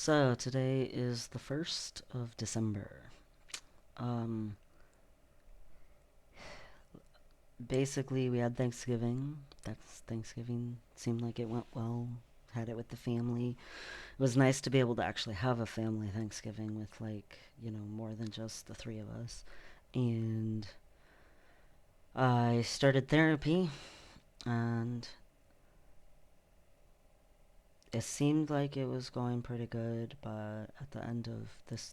So today is the 1st of December. Um, Basically, we had Thanksgiving. Thanksgiving seemed like it went well. Had it with the family. It was nice to be able to actually have a family Thanksgiving with, like, more than just the three of us. And I started therapy, and it seemed like it was going pretty good, but at the end of this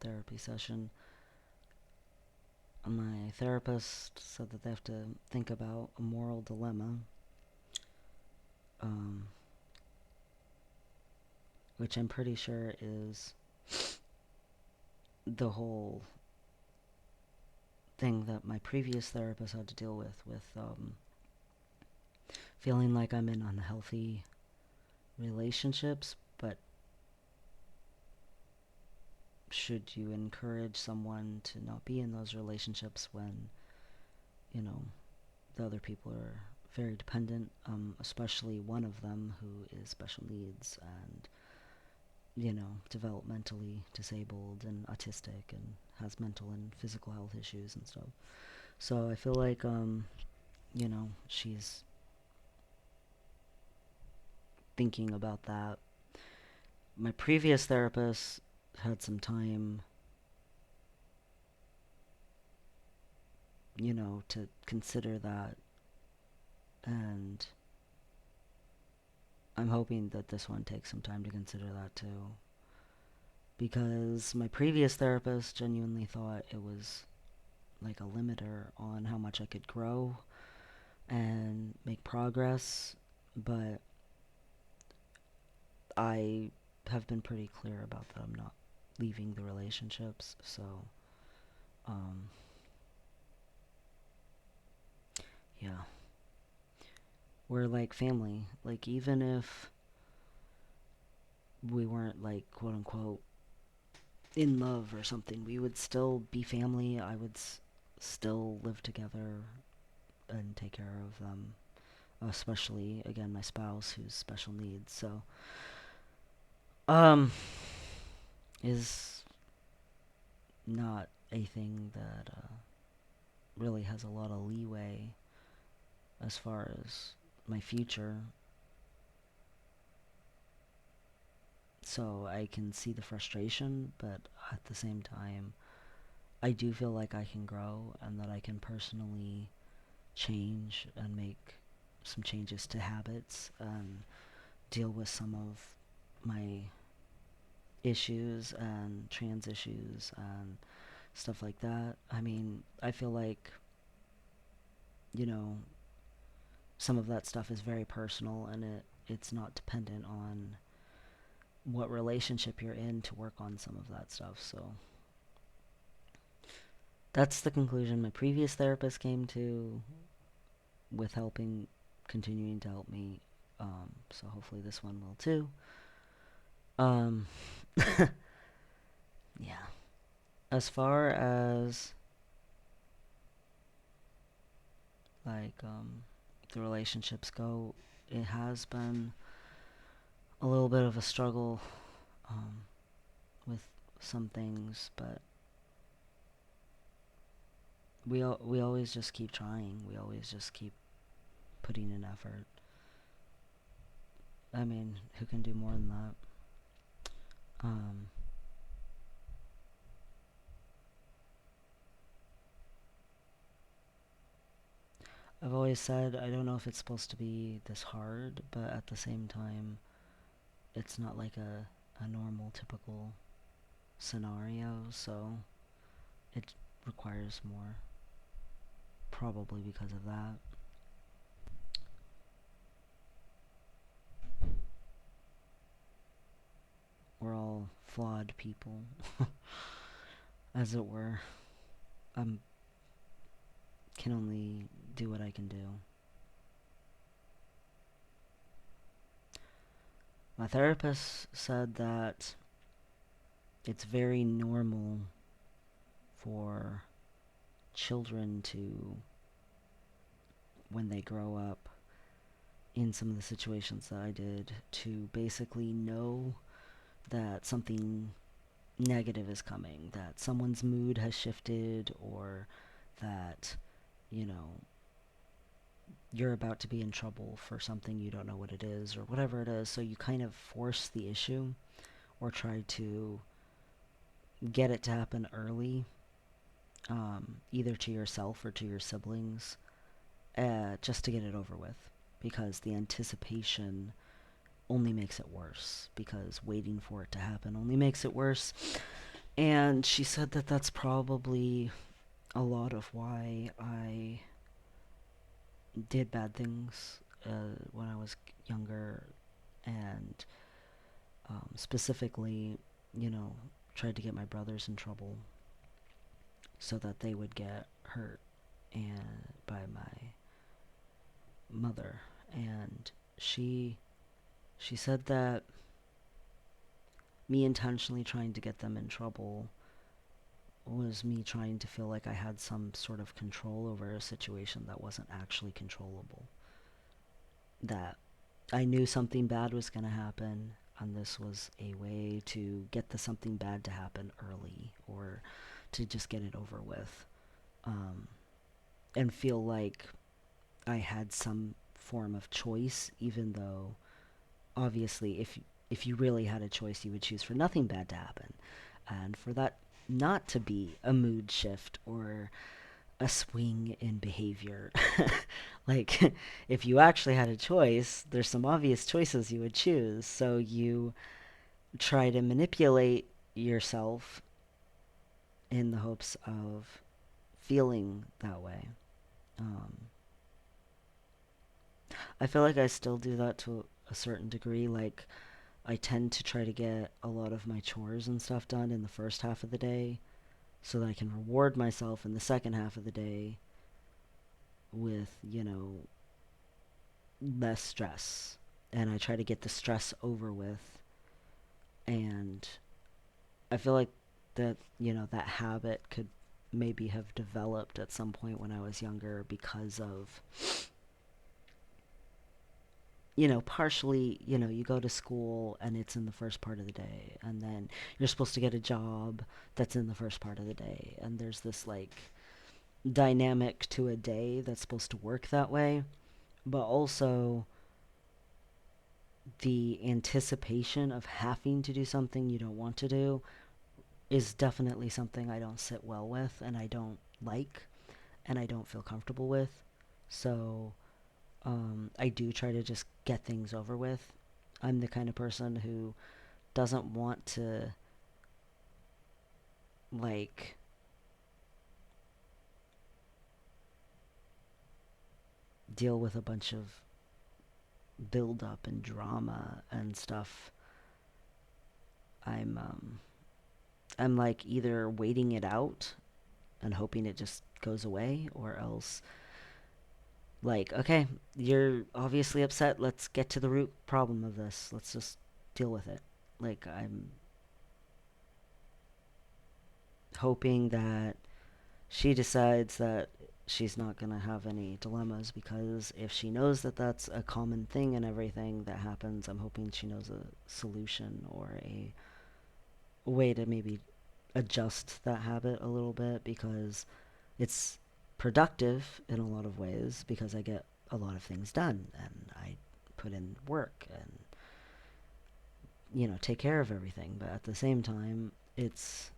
therapy session, my therapist said that they have to think about a moral dilemma, um, which I'm pretty sure is the whole thing that my previous therapist had to deal with feeling like I'm in unhealthy relationships, but should you encourage someone to not be in those relationships when, you know, the other people are very dependent, especially one of them who is special needs and developmentally disabled and autistic and has mental and physical health issues and stuff. So I feel like, she's thinking about that. My previous therapist had some time, to consider that, and I'm hoping that this one takes some time to consider that too. Because my previous therapist genuinely thought it was like a limiter on how much I could grow and make progress, but I have been pretty clear about that I'm not leaving the relationships, so um yeah. We're like family. Like even if we weren't like quote unquote in love or something, we would still be family. I would still live together and take care of them, especially again my spouse who's special needs. So um is not a thing that really has a lot of leeway as far as my future. So I can see the frustration, but at the same time, I do feel like I can grow and that I can personally change and make some changes to habits and deal with some of my issues and trans issues and stuff like that. I mean, I feel like, you know, some of that stuff is very personal and it's not dependent on what relationship you're in to work on some of that stuff. So that's the conclusion my previous therapist came to with continuing to help me. So hopefully this one will too. Um, yeah. As far as like the relationships go, it has been a little bit of a struggle um, with some things, but we always just keep trying. We always just keep putting in effort. I mean, who can do more than that? Um, I've always said I don't know if it's supposed to be this hard, but at the same time, it's not like a normal, typical scenario, so it requires more, probably because of that. We're all flawed people, as it were. I can only do what I can do. My therapist said that it's very normal for children to, when they grow up, in some of the situations that I did, to basically know that something negative is coming, that someone's mood has shifted, or that, you know, you're about to be in trouble for something you don't know what it is, or whatever it is. So you kind of force the issue or try to get it to happen early, either to yourself or to your siblings, just to get it over with. Because the anticipation only makes it worse, because waiting for it to happen only makes it worse. And she said that that's probably a lot of why I did bad things when I was younger, and specifically, you know, tried to get my brothers in trouble so that they would get hurt and by my mother. And she she said that me intentionally trying to get them in trouble was me trying to feel like I had some sort of control over a situation that wasn't actually controllable. That I knew something bad was going to happen, and this was a way to get the something bad to happen early, or to just get it over with, um, and feel like I had some form of choice, even though obviously if you really had a choice, you would choose for nothing bad to happen, and for that not to be a mood shift or a swing in behavior. Like, if you actually had a choice, there's some obvious choices you would choose. So you try to manipulate yourself in the hopes of feeling that way. Um, I feel like I still do that to a certain degree. Like, I tend to try to get a lot of my chores and stuff done in the first half of the day so that I can reward myself in the second half of the day with, less stress. And I try to get the stress over with. And I feel like that habit could maybe have developed at some point when I was younger because of, partially, you go to school and it's in the first part of the day. And then you're supposed to get a job that's in the first part of the day. And there's this, like, dynamic to a day that's supposed to work that way. But also, the anticipation of having to do something you don't want to do is definitely something I don't sit well with, and I don't like, and I don't feel comfortable with. So I do try to just get things over with. I'm the kind of person who doesn't want to, like, deal with a bunch of build up and drama and stuff. I'm um I'm like either waiting it out and hoping it just goes away, or else, like, okay, you're obviously upset. Let's get to the root problem of this. Let's just deal with it. Like, I'm hoping that she decides that she's not going to have any dilemmas, because if she knows that that's a common thing and everything that happens, I'm hoping she knows a solution or a way to maybe adjust that habit a little bit, because it's productive in a lot of ways, because I get a lot of things done and I put in work and, take care of everything. But at the same time, it's,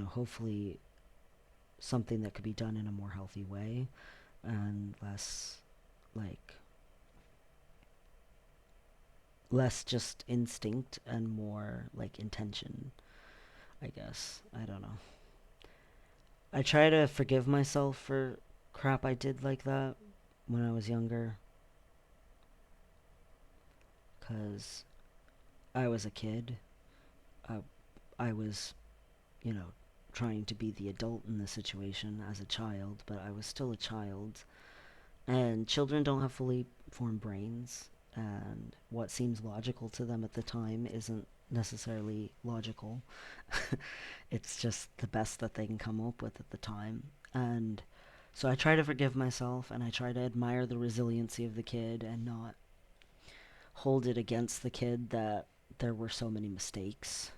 hopefully something that could be done in a more healthy way and like, less just instinct and more like intention, I guess. I don't know. I try to forgive myself for crap I did like that when I was younger, because I was a kid. I, I was, you know, trying to be the adult in the situation as a child, but I was still a child. And children don't have fully formed brains, and what seems logical to them at the time isn't necessarily logical. It's just the best that they can come up with at the time. And so I try to forgive myself, and I try to admire the resiliency of the kid and not hold it against the kid that there were so many mistakes.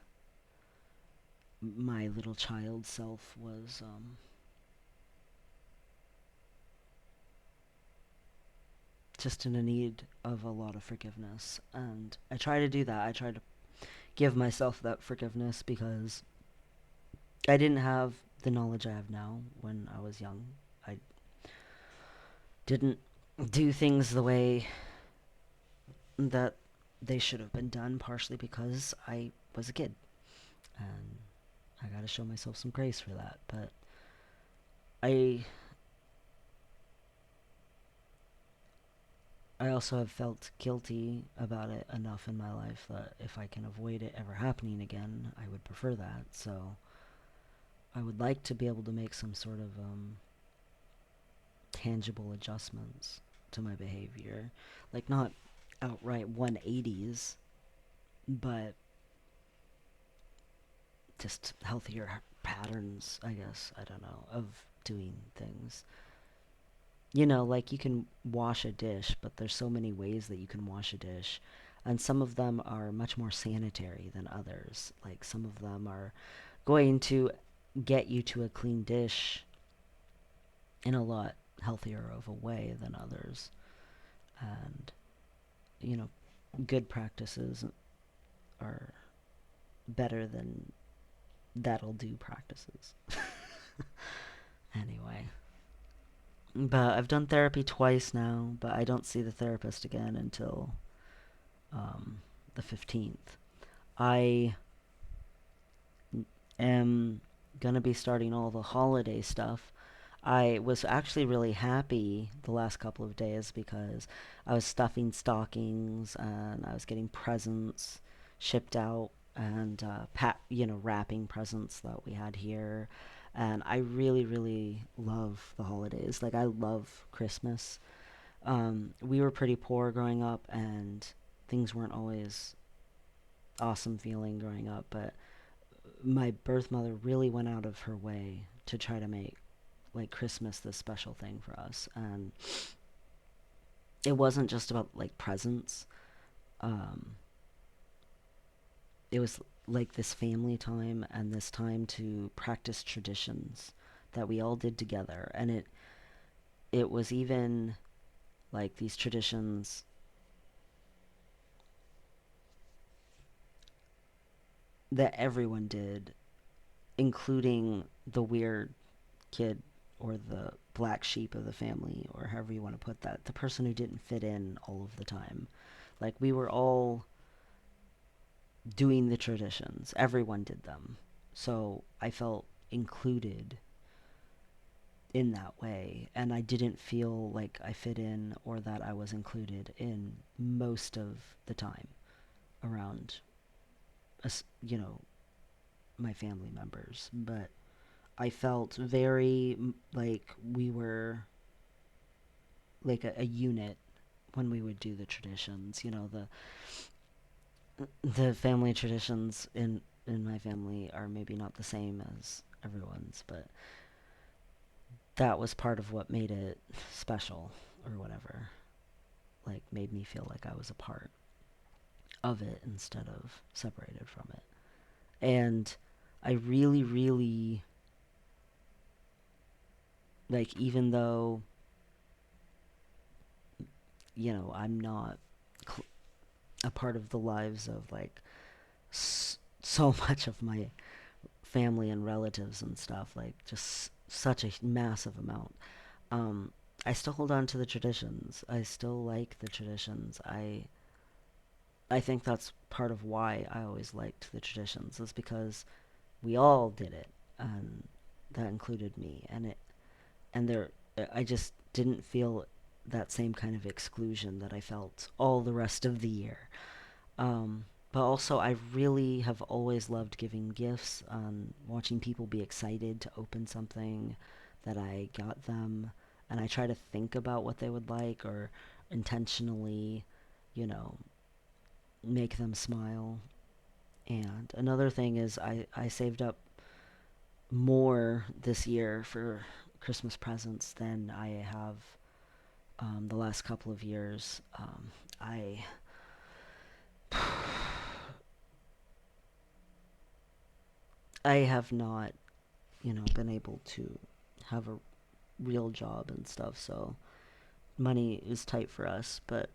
My little child self was just in a need of a lot of forgiveness. And I try to do that. I try to give myself that forgiveness because I didn't have the knowledge I have now when I was young. I didn't do things the way that they should have been done, partially because I was a kid. And I gotta show myself some grace for that. But I I also have felt guilty about it enough in my life that if I can avoid it ever happening again, I would prefer that. So I would like to be able to make some sort of tangible adjustments to my behavior. Like, not outright 180s, but just healthier patterns, I guess, I don't know, of doing things. You know, like you can wash a dish, but there's so many ways that you can wash a dish. And some of them are much more sanitary than others. Like some of them are going to get you to a clean dish in a lot healthier of a way than others. And, you know, good practices are better than that'll do practices. Anyway. But I've done therapy twice now, but I don't see the therapist again until um, the 15th. I am gonna be starting all the holiday stuff. I was actually really happy the last couple of days because I was stuffing stockings and I was getting presents shipped out and wrapping presents that we had here. And I really, really love the holidays. Like, I love Christmas. We were pretty poor growing up, and things weren't always awesome feeling growing up, but my birth mother really went out of her way to try to make like Christmas this special thing for us. And it wasn't just about like presents. Um, it was like this family time and this time to practice traditions that we all did together. And it was even like these traditions that everyone did, including the weird kid or the black sheep of the family, or however you want to put that, the person who didn't fit in all of the time. Like, we were all doing the traditions, everyone did them. So I felt included in that way, and I didn't feel like I fit in or that I was included in most of the time around us, my family members. But I felt very like we were like a unit when we would do the traditions. The family traditions in my family are maybe not the same as everyone's, but that was part of what made it special or whatever. Like, made me feel like I was a part of it instead of separated from it. And I really, really, like, even though, I'm not a part of the lives of like so much of my family and relatives and stuff, like just such a massive amount. Um, I still hold on to the traditions. I still like the traditions. I think that's part of why I always liked the traditions, is because we all did it, and that included me. And there, I just didn't feel that same kind of exclusion that I felt all the rest of the year. But also, I really have always loved giving gifts, watching people be excited to open something that I got them. And I try to think about what they would like, or intentionally, you know, make them smile. And another thing is, I saved up more this year for Christmas presents than I have the last couple of years. I I have not, been able to have a real job and stuff, so money is tight for us. But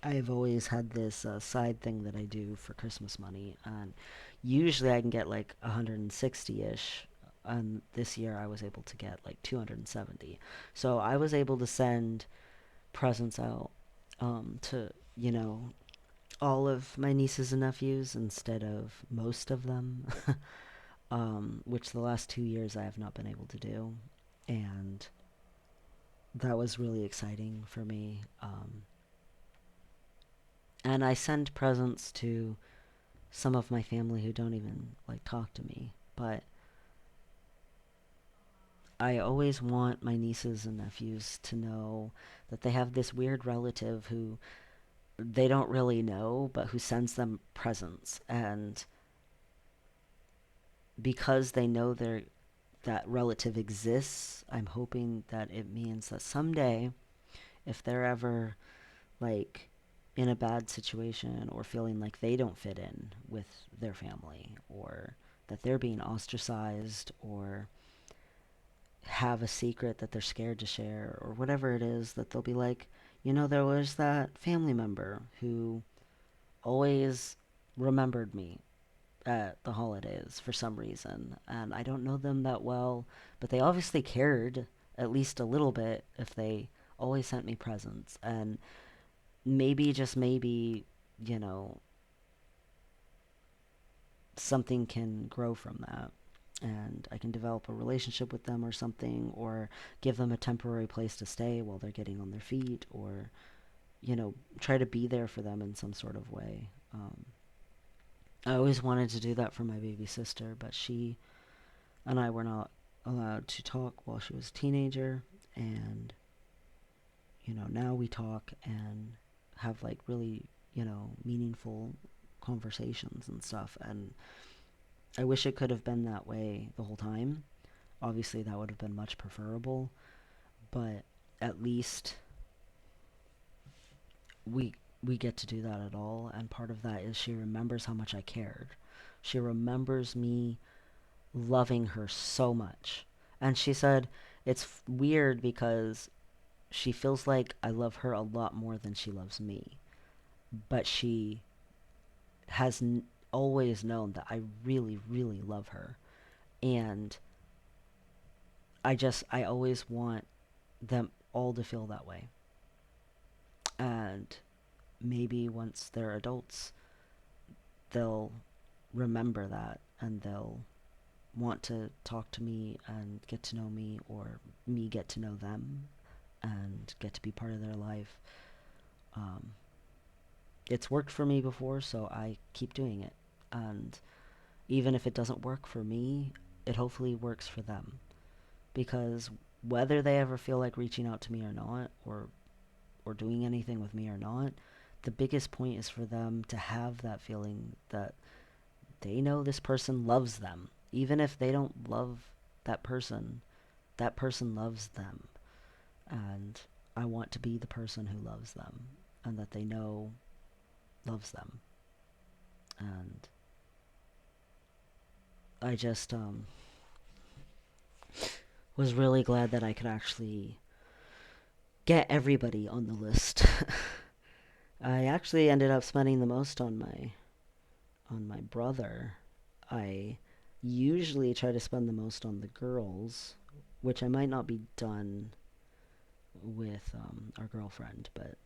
I've always had this side thing that I do for Christmas money, and usually I can get like 160-ish, and this year I was able to get like 270. So I was able to send presents out to, all of my nieces and nephews instead of most of them, which the last 2 years I have not been able to do. And that was really exciting for me. And I send presents to some of my family who don't even like talk to me, but I always want my nieces and nephews to know that they have this weird relative who they don't really know, but who sends them presents. And because they know that relative exists, I'm hoping that it means that someday, if they're ever like in a bad situation or feeling like they don't fit in with their family, or that they're being ostracized, or have a secret that they're scared to share, or whatever it is, that they'll be like, there was that family member who always remembered me at the holidays for some reason, and I don't know them that well, but they obviously cared at least a little bit if they always sent me presents. And maybe, just maybe, you know, something can grow from that. And I can develop a relationship with them or something, or give them a temporary place to stay while they're getting on their feet, or, try to be there for them in some sort of way. I always wanted to do that for my baby sister, but she and I were not allowed to talk while she was a teenager. And, now we talk and have like really, meaningful conversations and stuff. And I wish it could have been that way the whole time. Obviously, that would have been much preferable, but at least we we get to do that at all. And part of that is she remembers how much I cared. She remembers me loving her so much. And she said it's weird because she feels like I love her a lot more than she loves me. But she has always known that I really, really love her. And I always want them all to feel that way. And maybe once they're adults, they'll remember that, and they'll want to talk to me and get to know me, or me get to know them and get to be part of their life. Um, it's worked for me before, so I keep doing it. And even if it doesn't work for me, it hopefully works for them. Because whether they ever feel like reaching out to me or not, or doing anything with me or not, the biggest point is for them to have that feeling that they know this person loves them. Even if they don't love that person loves them. And I want to be the person who loves them, and that they know loves them. And I just was really glad that I could actually get everybody on the list. I actually ended up spending the most on my brother. I usually try to spend the most on the girls, which I might not be done with our girlfriend, but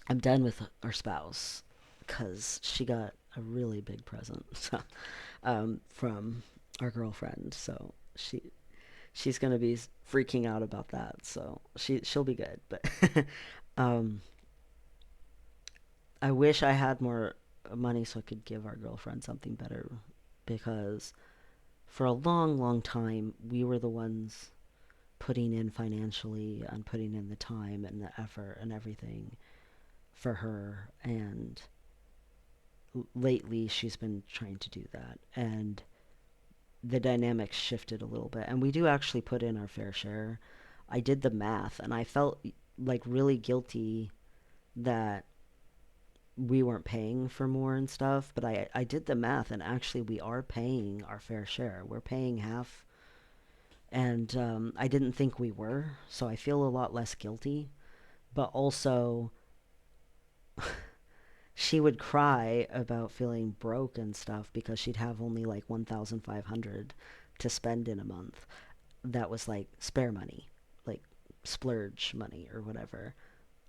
I'm done with our spouse because she got a really big present from our girlfriend. So she's gonna be freaking out about that. So she'll be good. But um, I wish I had more money so I could give our girlfriend something better, because for a long, long time we were the ones putting in financially and putting in the time and the effort and everything for her. And lately she's been trying to do that, and the dynamics shifted a little bit, and we do actually put in our fair share. I did the math and I felt like really guilty that we weren't paying for more and stuff, but I did the math, and actually we are paying our fair share. We're paying half, and I didn't think we were, so I feel a lot less guilty. But also, she would cry about feeling broke and stuff because she'd have only like 1,500 to spend in a month. That was like spare money, like splurge money or whatever.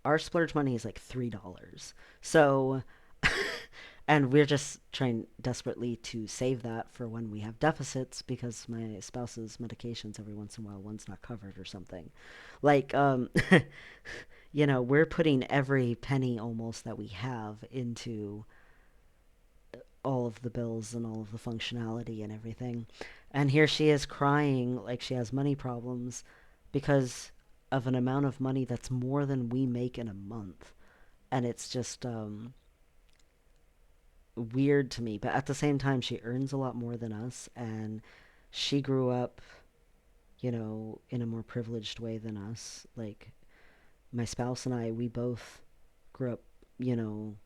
Our splurge money is like $3. So, and we're just trying desperately to save that for when we have deficits because my spouse's medications every once in a while one's not covered or something. Like, we're putting every penny almost that we have into all of the bills and all of the functionality and everything. And here she is crying like she has money problems because of an amount of money that's more than we make in a month. And it's just weird to me. But at the same time, she earns a lot more than us. And she grew up, in a more privileged way than us. Like, my spouse and I, we both grew up, you know,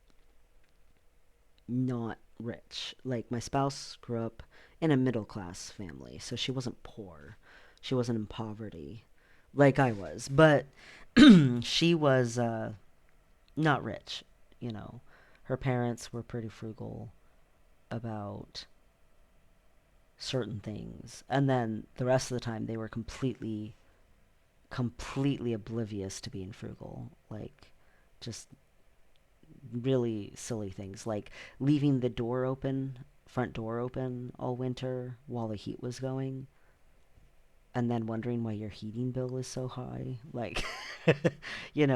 not rich. Like my spouse grew up in a middle class family, so she wasn't poor. She wasn't in poverty like I was, but she was not rich, you know. Her parents were pretty frugal about certain things. And then the rest of the time they were completely oblivious to being frugal. Like just really silly things like leaving the door open, front door open all winter while the heat was going, and then wondering why your heating bill is so high. Like,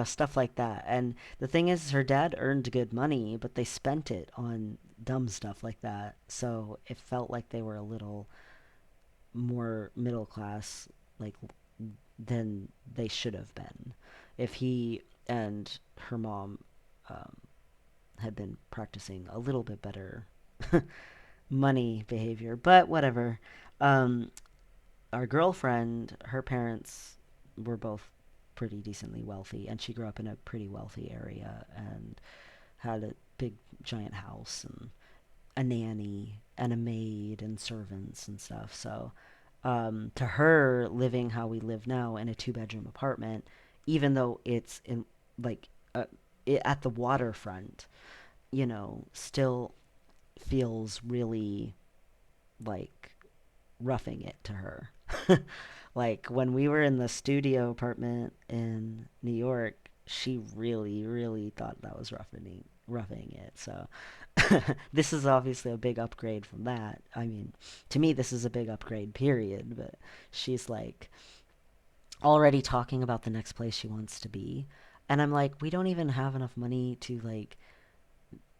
stuff like that. And the thing is, her dad earned good money, but they spent it on dumb stuff like that. So it felt like they were a little more middle class, like, than they should have been. If he and her mom um, had been practicing a little bit better money behavior, but whatever. Um, our girlfriend, her parents were both pretty decently wealthy, and she grew up in a pretty wealthy area and had a big giant house and a nanny and a maid and servants and stuff. So, to her, living how we live now in a two-bedroom apartment, even though it's in like at the waterfront, still feels really like roughing it to her. Like when we were in the studio apartment in New York, she really, really thought that was roughing it. So this is obviously a big upgrade from that. I mean, to me, this is a big upgrade, period. But she's like already talking about the next place she wants to be. And I'm like, we don't even have enough money to like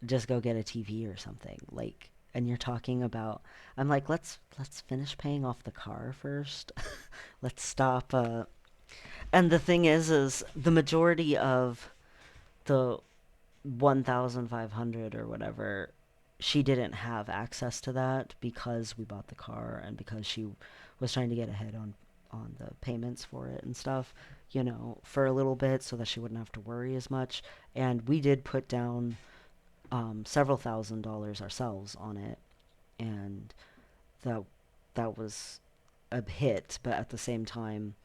just go get a TV or something. Like, and you're talking about, I'm like, let's finish paying off the car first. Let's stop. And the thing is the majority of the 1,500 or whatever, she didn't have access to that because we bought the car and because she was trying to get ahead on the payments for it and stuff, for a little bit so that she wouldn't have to worry as much. And we did put down several $1,000s ourselves on it, and that that was a hit. But at the same time,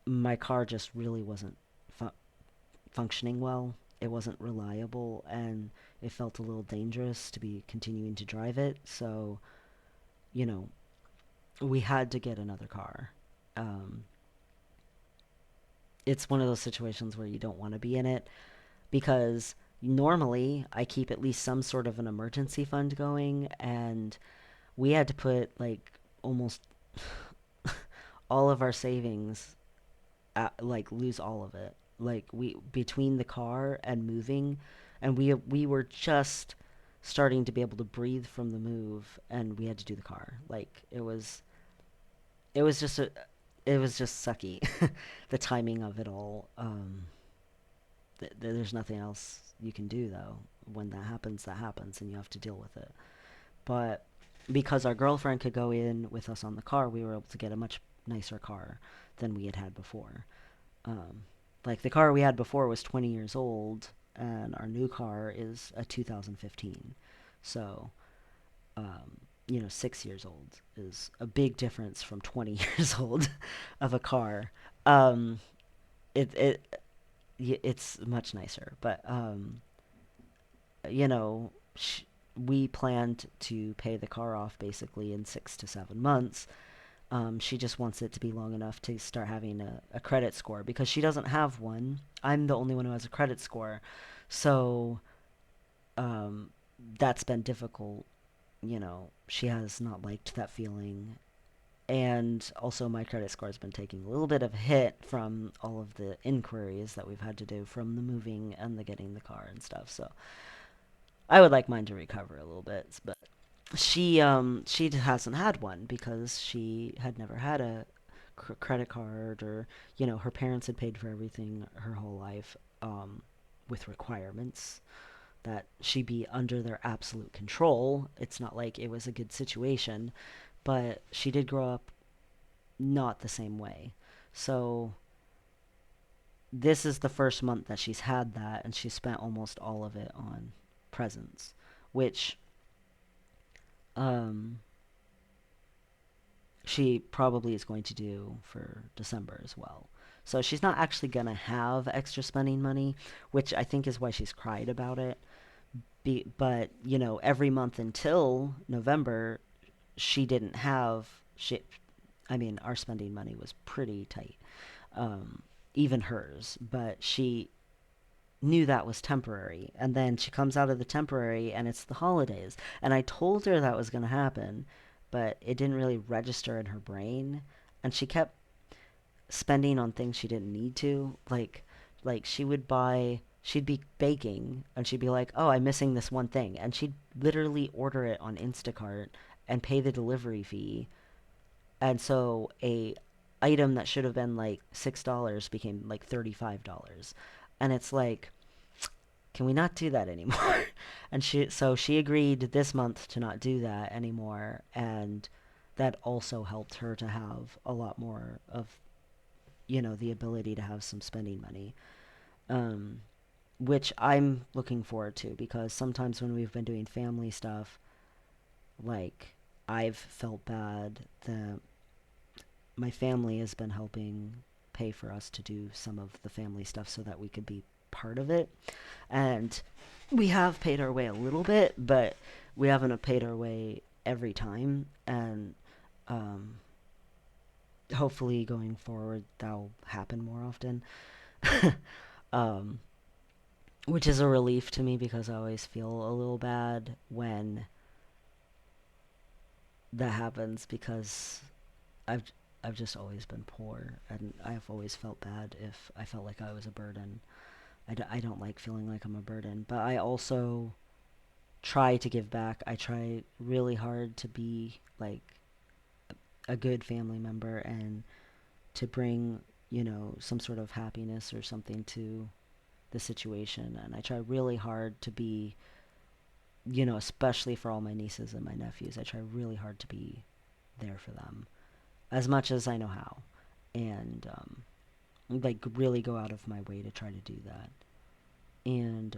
my car just really wasn't fu- functioning well. It wasn't reliable, and it felt a little dangerous to be continuing to drive it. So, you know, we had to get another car. Um, it's one of those situations where you don't want to be in it because normally I keep at least some sort of an emergency fund going, and we had to put like almost all of our savings like lose all of it. Like we between the car and moving, and we were just starting to be able to breathe from the move, and we had to do the car. Like it was just it was just sucky. The timing of it all. There's nothing else you can do though. When that happens, and you have to deal with it. But because our girlfriend could go in with us on the car, we were able to get a much nicer car than we had had before. Um, like the car we had before was 20 years old, and our new car is a 2015. So, um, 6 years old is a big difference from 20 years old of a car. Um, it's much nicer, but you know, sh- we planned to pay the car off basically in 6 to 7 months. She just wants it to be long enough to start having a credit score because she doesn't have one. I'm the only one who has a credit score. So um, that's been difficult. She has not liked that feeling. And also, my credit score has been taking a little bit of a hit from all of the inquiries that we've had to do from the moving and the getting the car and stuff. So I would like mine to recover a little bit, but she hasn't had one because she had never had a credit card, or her parents had paid for everything her whole life, with requirements that she be under their absolute control. It's not like it was a good situation, but she did grow up not the same way. So this is the first month that she's had that, and she spent almost all of it on presents, which um, she probably is going to do for December as well. So she's not actually going to have extra spending money, which I think is why she's cried about it. But, every month until November, she didn't have. I mean, our spending money was pretty tight, um, even hers. But she knew that was temporary. And then she comes out of the temporary and it's the holidays. And I told her that was going to happen, but it didn't really register in her brain. And she kept spending on things she didn't need to. Like she'd be baking and she'd be like, "Oh, I'm missing this one thing." And she'd literally order it on Instacart and pay the delivery fee. And so a item that should have been like $6 became like $35. And it's like, can we not do that anymore? And she agreed this month to not do that anymore, and that also helped her to have a lot more of, the ability to have some spending money. Um, which I'm looking forward to because sometimes when we've been doing family stuff, like I've felt bad that my family has been helping pay for us to do some of the family stuff so that we could be part of it. And we have paid our way a little bit, but we haven't paid our way every time. And um, hopefully going forward, that'll happen more often. um, which is a relief to me because I always feel a little bad when that happens because I've I've just always been poor, and I've always felt bad if I felt like I was a burden. I don't like feeling like I'm a burden, but I also try to give back. I try really hard to be like a good family member and to bring, some sort of happiness or something to the situation. And I try really hard to be, especially for all my nieces and my nephews, I try really hard to be there for them as much as I know how. And, like, really go out of my way to try to do that. And,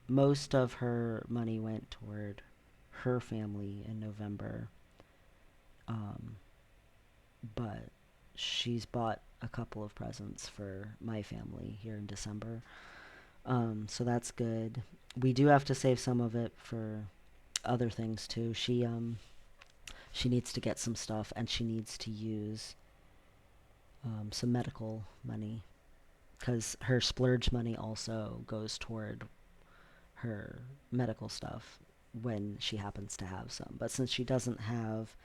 most of her money went toward her family in November. Um, but she's bought a couple of presents for my family here in December. So that's good. We do have to save some of it for other things too. She needs to get some stuff, and she needs to use some medical money because her splurge money also goes toward her medical stuff when she happens to have some. But since she doesn't have,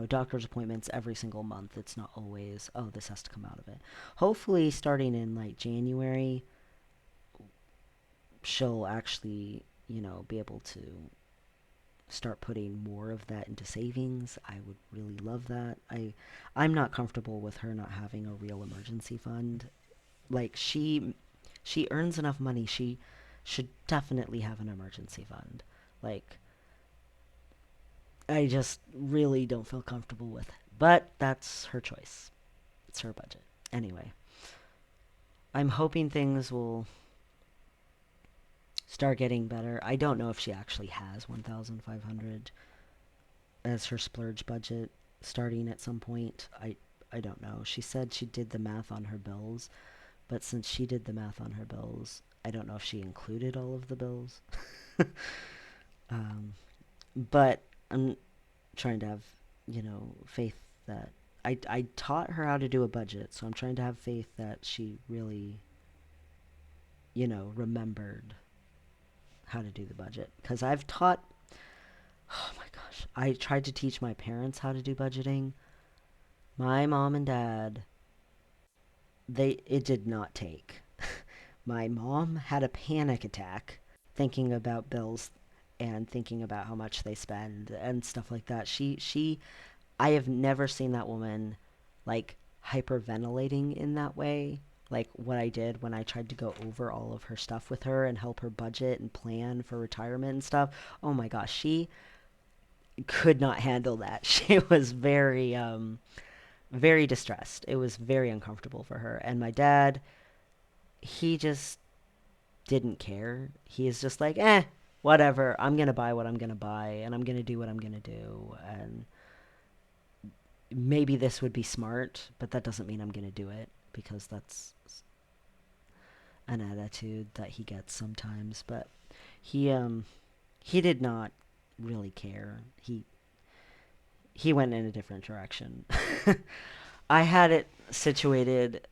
doctor's appointments every single month, it's not always, oh, this has to come out of it. Hopefully, starting in like January, she'll actually, be able to start putting more of that into savings. I would really love that. I'm not comfortable with her not having a real emergency fund. Like she earns enough money. She should definitely have an emergency fund. Like I just really don't feel comfortable with it. But that's her choice. It's her budget. Anyway, I'm hoping things will start getting better. I don't know if she actually has 1,500 as her splurge budget starting at some point. I don't know. She said she did the math on her bills, but since she did the math on her bills, I don't know if she included all of the bills. um, but I'm trying to have, faith that I taught her how to do a budget, so I'm trying to have faith that she really, remembered how to do the budget. Because oh my gosh, I tried to teach my parents how to do budgeting. My mom and dad, it did not take. My mom had a panic attack thinking about bills and thinking about how much they spend and stuff like that. I have never seen that woman like hyperventilating in that way. Like what I did when I tried to go over all of her stuff with her and help her budget and plan for retirement and stuff. Oh my gosh, she could not handle that. She was very distressed. It was very uncomfortable for her. And my dad, he just didn't care. He is just like, whatever. I'm going to buy what I'm going to buy and I'm going to do what I'm going to do. And maybe this would be smart, but that doesn't mean I'm going to do it because that's an attitude that he gets sometimes. But he, um, he did not really care. He went in a different direction. I had it situated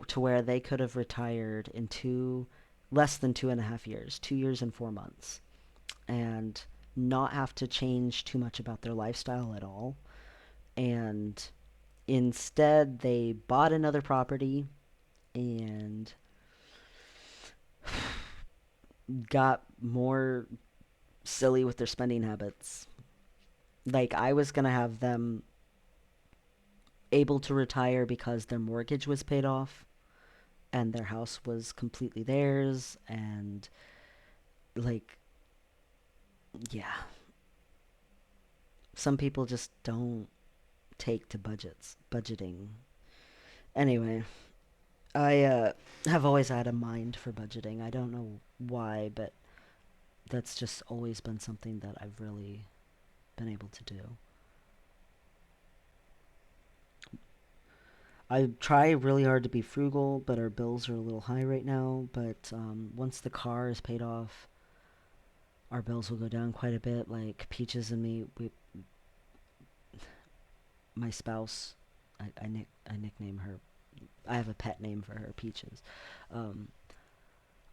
to where they could have retired in less than 2.5 years, 2 years and 4 months, and not have to change too much about their lifestyle at all. And instead, they bought another property and got more silly with their spending habits. Like, I was going to have them able to retire because their mortgage was paid off and their house was completely theirs. And, like, yeah, some people just don't take to budgeting. Anyway, I have always had a mind for budgeting. I don't know why, but that's just always been something that I've really been able to do. I try really hard to be frugal, but our bills are a little high right now. But once the car is paid off, our bills will go down quite a bit. Like Peaches and me, my spouse, I nickname her. I have a pet name for her, Peaches. Um,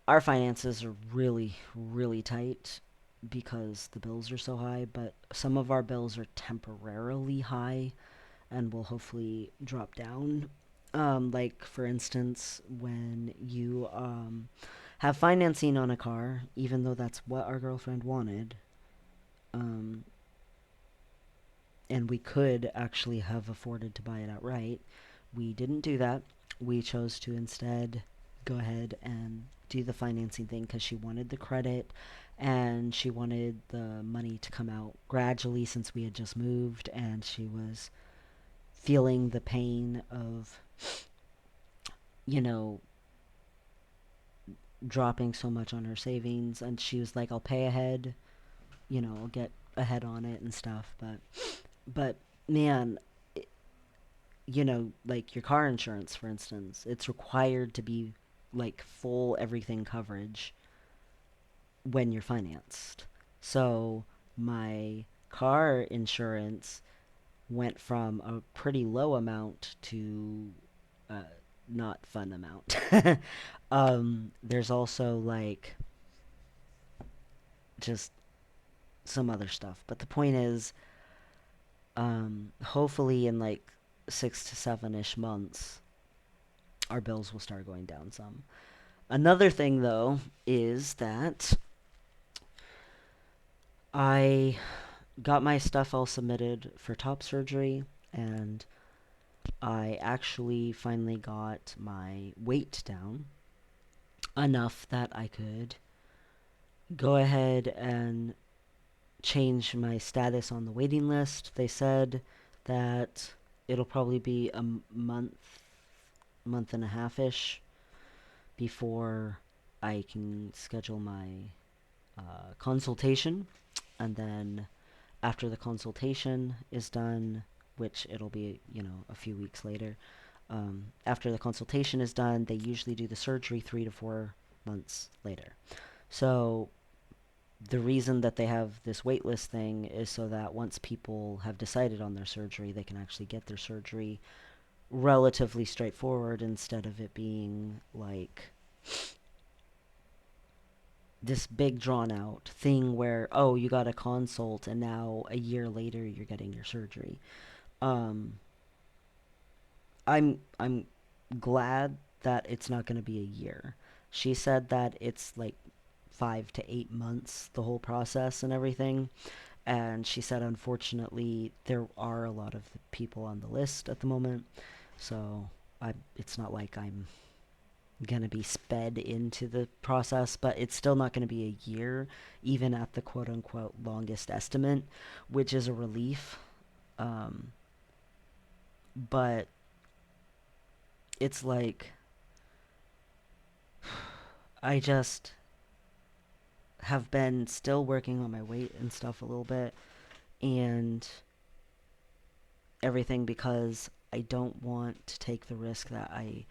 our finances are really, really tight because the bills are so high, but some of our bills are temporarily high and will hopefully drop down. Like, for instance, when you have financing on a car, even though that's what our girlfriend wanted, um, and we could actually have afforded to buy it outright, we didn't do that. We chose to instead go ahead and do the financing thing because she wanted the credit and she wanted the money to come out gradually since we had just moved and she was feeling the pain of, you know, dropping so much on her savings. And she was like, I'll pay ahead, I'll get ahead on it and stuff. But man, like your car insurance, for instance, it's required to be like full everything coverage when you're financed. So my car insurance went from a pretty low amount to uh, not fun amount. There's also like just some other stuff, but the point is, hopefully in like 6 to 7-ish months, our bills will start going down some. Another thing though is that I got my stuff all submitted for top surgery and I actually finally got my weight down enough that I could go ahead and change my status on the waiting list. They said that it'll probably be a month and a half ish before I can schedule my consultation, and then after the consultation is done, which it'll be, a few weeks later, after the consultation is done, they usually do the surgery 3 to 4 months later. So the reason that they have this waitlist thing is so that once people have decided on their surgery, they can actually get their surgery relatively straightforward instead of it being like this big drawn out thing where, oh, you got a consult and now a year later you're getting your surgery. um I'm glad that it's not going to be a year. She said that it's like 5 to 8 months, the whole process and everything. And she said, unfortunately, there are a lot of people on the list at the moment. So it's not like I'm going to be sped into the process, but it's still not going to be a year, even at the quote unquote longest estimate, which is a relief. Um, but it's like, I just have been still working on my weight and stuff a little bit and everything because I don't want to take the risk that I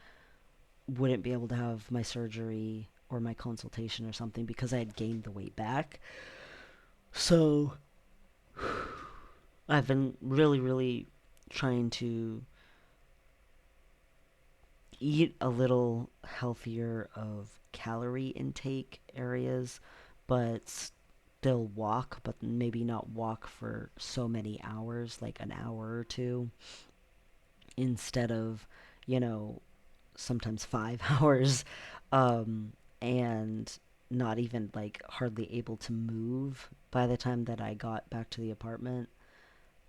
wouldn't be able to have my surgery or my consultation or something because I had gained the weight back. So I've been really, really trying to eat a little healthier of calorie intake areas, but still walk, but maybe not walk for so many hours, like an hour or two, instead of, you know, sometimes 5 hours, um, and not even like hardly able to move by the time that I got back to the apartment,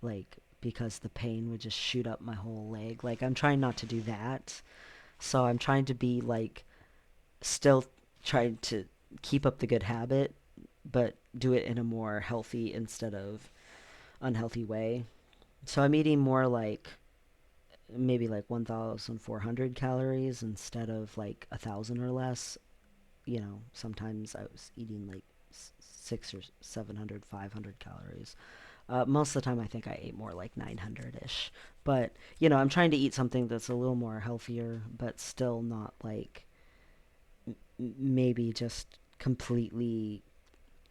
like because the pain would just shoot up my whole leg. Like I'm trying not to do that. So I'm trying to be like still trying to keep up the good habit, but do it in a more healthy instead of unhealthy way. So I'm eating more like maybe like 1,400 calories instead of like 1,000 or less. Sometimes I was eating like six or 700, 500 calories. Most of the time, I think I ate more like 900 ish. But, I'm trying to eat something that's a little more healthier, but still not like maybe just completely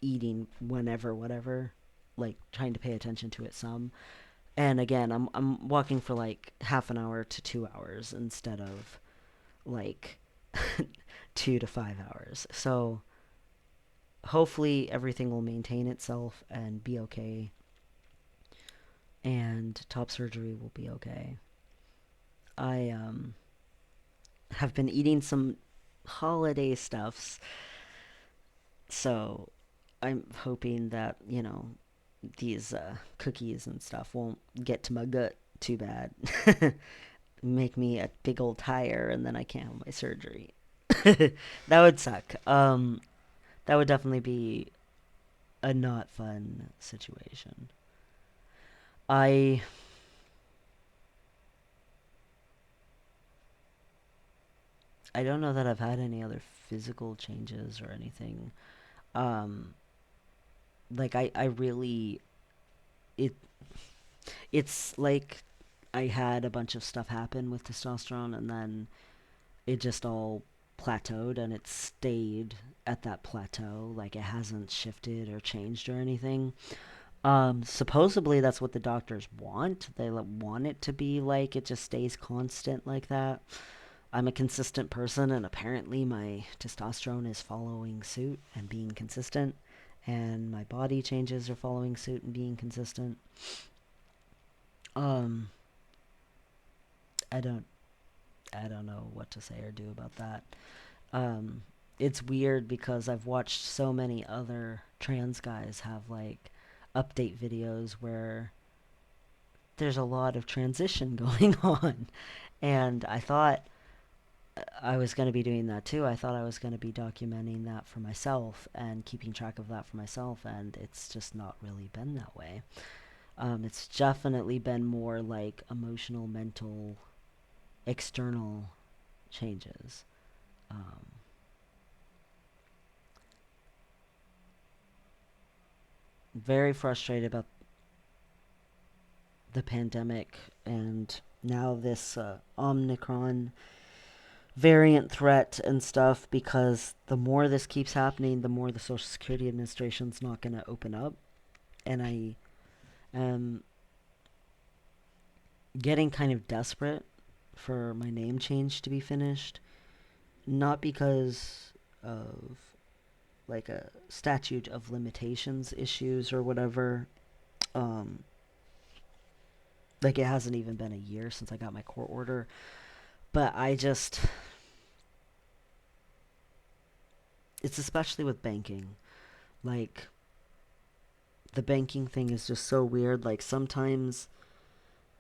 eating whenever, whatever. Like trying to pay attention to it some. And again, I'm walking for like half an hour to 2 hours instead of like 2 to 5 hours. So hopefully everything will maintain itself and be okay, and top surgery will be okay. I have been eating some holiday stuffs, so I'm hoping that these cookies and stuff won't get to my gut too bad. Make me a big old tire, and then I can't have my surgery. That would suck. That would definitely be a not fun situation. I I don't know that I've had any other physical changes or anything. Um, like I really it it's like I had a bunch of stuff happen with testosterone, and then it just all plateaued and it stayed at that plateau. Like it hasn't shifted or changed or anything. Supposedly that's what the doctors want. They want it to be like it just stays constant like that. I'm a consistent person, and apparently my testosterone is following suit and being consistent, and my body changes are following suit and being consistent. Um, I don't, I don't know what to say or do about that. Um, it's weird because I've watched so many other trans guys have like update videos where there's a lot of transition going on, and I thought I was going to be doing that too. I thought I was going to be documenting that for myself and keeping track of that for myself, and it's just not really been that way. It's definitely been more like emotional, mental, external changes. very frustrated about the pandemic and now this Omicron variant threat and stuff because the more this keeps happening, the more the Social Security Administration's not going to open up. And I am getting kind of desperate for my name change to be finished. Not because of like a statute of limitations issues or whatever. Um, like it hasn't even been a year since I got my court order. But I just, it's especially with banking. Like, the banking thing is just so weird. Like, sometimes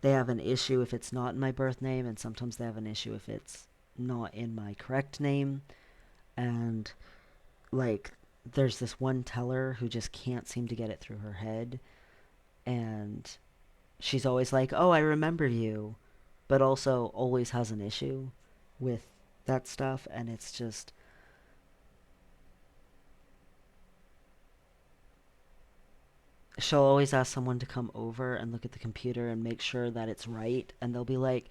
they have an issue if it's not in my birth name, and sometimes they have an issue if it's not in my correct name. And, like, there's this one teller who just can't seem to get it through her head. And she's always like, oh, I remember you. But also always has an issue with that stuff. And it's just, she'll always ask someone to come over and look at the computer and make sure that it's right. And they'll be like,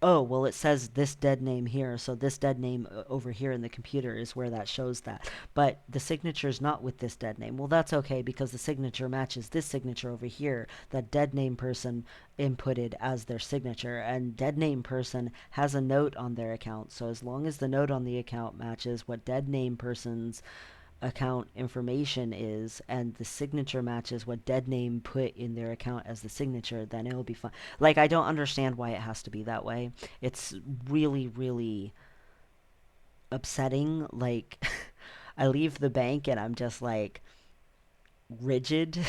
oh, well, it says this dead name here, so this dead name over here in the computer is where that shows that. But the signature is not with this dead name. Well, that's okay because the signature matches this signature over here that dead name person inputted as their signature. And dead name person has a note on their account. So as long as the note on the account matches what dead name person's account information is and the signature matches what dead name put in their account as the signature, then it'll be fine. Like, I don't understand why it has to be that way. It's really, really upsetting. Like, I leave the bank and I'm just like rigid.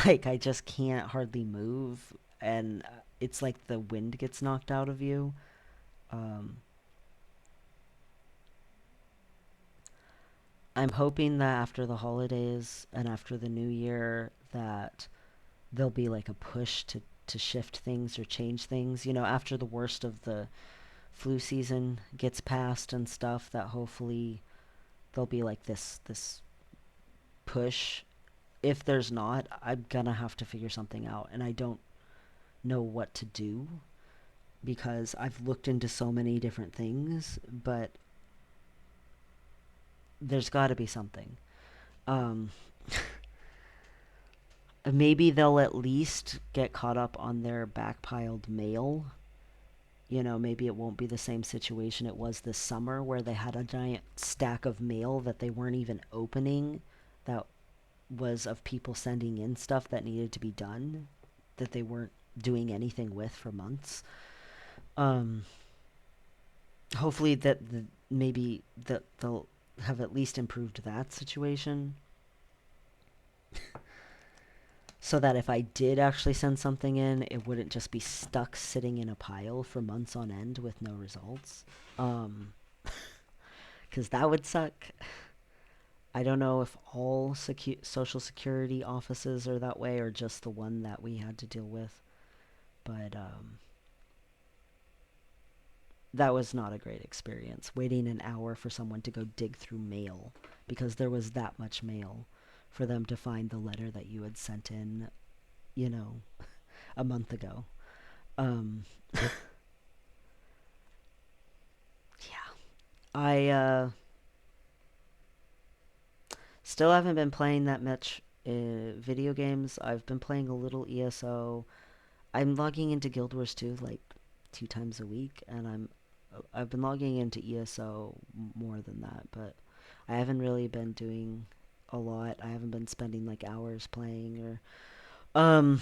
Like, I just can't hardly move. And it's like the wind gets knocked out of you. Um, I'm hoping that after the holidays and after the new year that there'll be like a push to shift things or change things. You know, after the worst of the flu season gets past and stuff, that hopefully there'll be like this push. If there's not, I'm gonna have to figure something out, and I don't know what to do because I've looked into so many different things, but there's got to be something. Um, maybe they'll at least get caught up on their backpiled mail. You know, maybe it won't be the same situation it was this summer where they had a giant stack of mail that they weren't even opening that was of people sending in stuff that needed to be done that they weren't doing anything with for months. Um, hopefully maybe that they'll have at least improved that situation so that if I did actually send something in, it wouldn't just be stuck sitting in a pile for months on end with no results. Um, because that would suck. I don't know if all social security offices are that way or just the one that we had to deal with, but that was not a great experience. Waiting an hour for someone to go dig through mail because there was that much mail for them to find the letter that you had sent in, you know, a month ago. Um, yeah, I still haven't been playing that much video games. I've been playing a little ESO. I'm logging into Guild Wars 2 like 2 times a week, and I've been logging into ESO more than that, but I haven't really been doing a lot. I haven't been spending like hours playing or um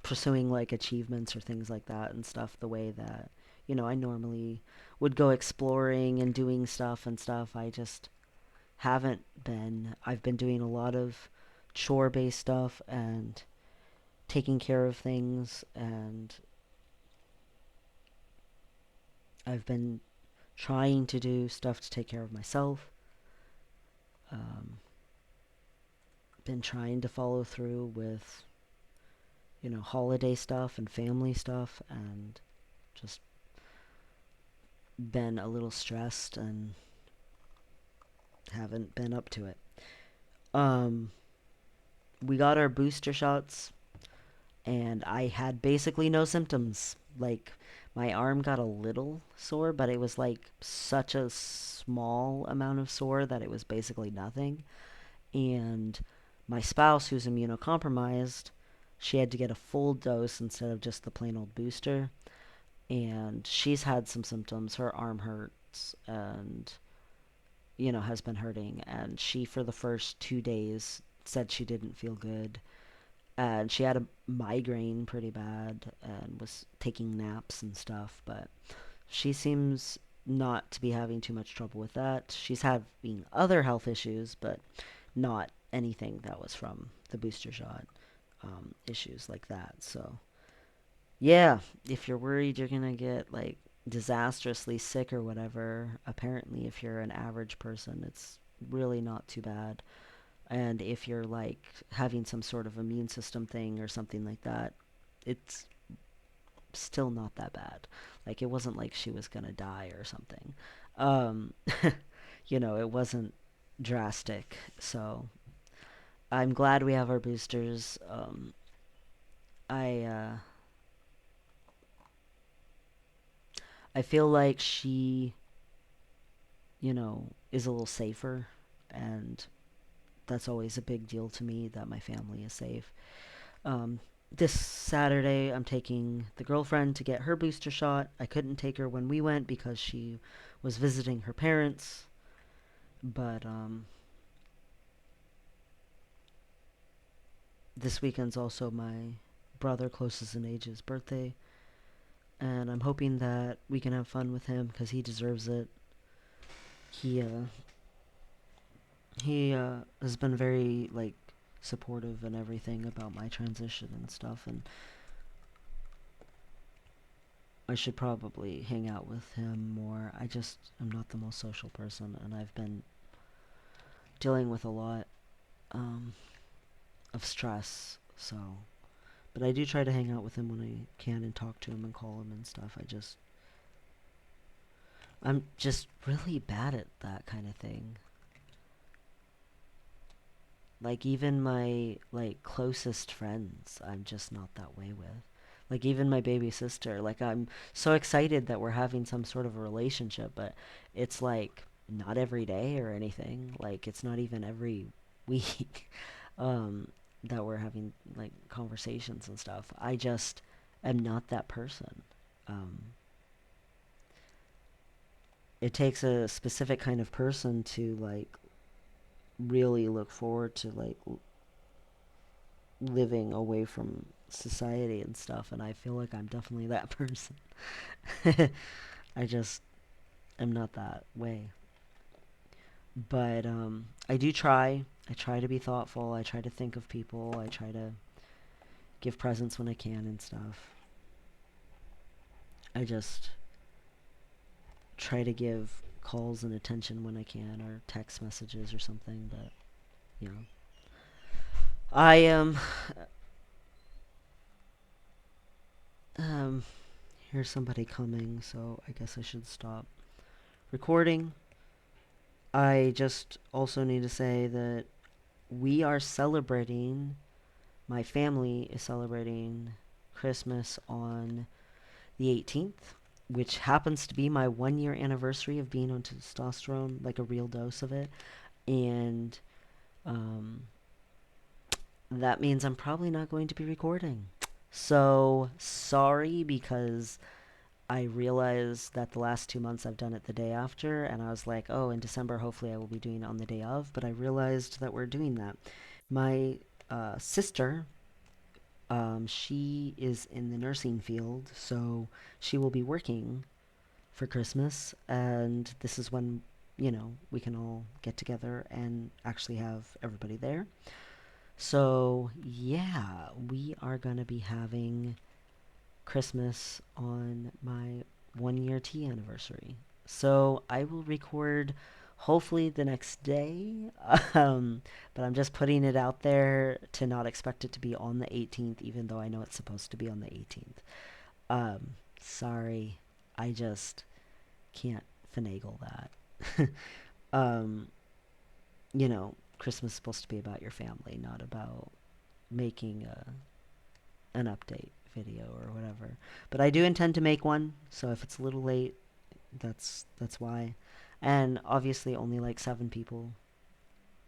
pursuing like achievements or things like that and stuff the way that I normally would go exploring and doing stuff and stuff. I just haven't been. I've been doing a lot of chore based stuff and taking care of things, and I've been trying to do stuff to take care of myself. Um, been trying to follow through with, holiday stuff and family stuff, and just been a little stressed and haven't been up to it. Um, we got our booster shots, and I had basically no symptoms. Like, my arm got a little sore, but it was like such a small amount of sore that it was basically nothing. And my spouse, who's immunocompromised, she had to get a full dose instead of just the plain old booster. And she's had some symptoms. Her arm hurts and, has been hurting. And she, for the first 2 days, said she didn't feel good. And she had a migraine pretty bad and was taking naps and stuff. But she seems not to be having too much trouble with that. She's having other health issues, but not anything that was from the booster shot, issues like that. So, yeah, if you're worried you're gonna get like disastrously sick or whatever, apparently if you're an average person, it's really not too bad. And if you're like having some sort of immune system thing or something like that, it's still not that bad. Like, it wasn't like she was gonna die or something. Um, it wasn't drastic. So I'm glad we have our boosters. I I feel like she, is a little safer, and that's always a big deal to me that my family is safe. Um, this Saturday, I'm taking the girlfriend to get her booster shot. I couldn't take her when we went because she was visiting her parents, but this weekend's also my brother, closest in age's birthday, and I'm hoping that we can have fun with him because he deserves it. He he has been very like supportive and everything about my transition and stuff, and I should probably hang out with him more. I just am not the most social person, and I've been dealing with a lot um, of stress. So, but I do try to hang out with him when I can and talk to him and call him and stuff. I'm just really bad at that kind of thing. Like, even my like closest friends, I'm just not that way with. Like, even my baby sister, like, I'm so excited that we're having some sort of a relationship, but it's like not every day or anything. Like, it's not even every week um that we're having like conversations and stuff. I just am not that person. Um it takes a specific kind of person to like really look forward to like living away from society and stuff, and I feel like I'm definitely that person. I just am not that way. But I do try. I try to be thoughtful. I try to think of people. I try to give presents when I can and stuff. I just try to give calls and attention when I can, or text messages or something. But you know, I um here's somebody coming, so I guess I should stop recording. I just also need to say that we are celebrating, my family is celebrating Christmas on the 18th, which happens to be my 1 year anniversary of being on testosterone, like a real dose of it. And um, that means I'm probably not going to be recording. So sorry, because I realized that the last 2 months I've done it the day after, and I was like, oh, in December, hopefully I will be doing it on the day of, but I realized that we're doing that. My sister, she is in the nursing field, so she will be working for Christmas, and this is when, we can all get together and actually have everybody there. So, yeah, we are going to be having Christmas on my 1 year tea anniversary. So I will record hopefully the next day. Um, but I'm just putting it out there to not expect it to be on the 18th, even though I know it's supposed to be on the 18th. Sorry, I just can't finagle that. um, Christmas is supposed to be about your family, not about making an update video or whatever. But I do intend to make one, so if it's a little late, that's why. And obviously only like 7 people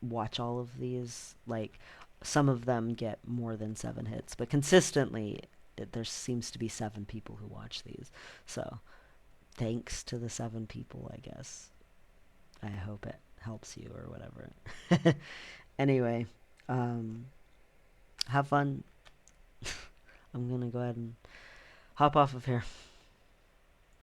watch all of these. Like some of them get more than 7 hits, but consistently there seems to be 7 people who watch these. So thanks to the 7 people, I guess. I hope it helps you or whatever. Anyway, um, have fun. I'm gonna go ahead and hop off of here.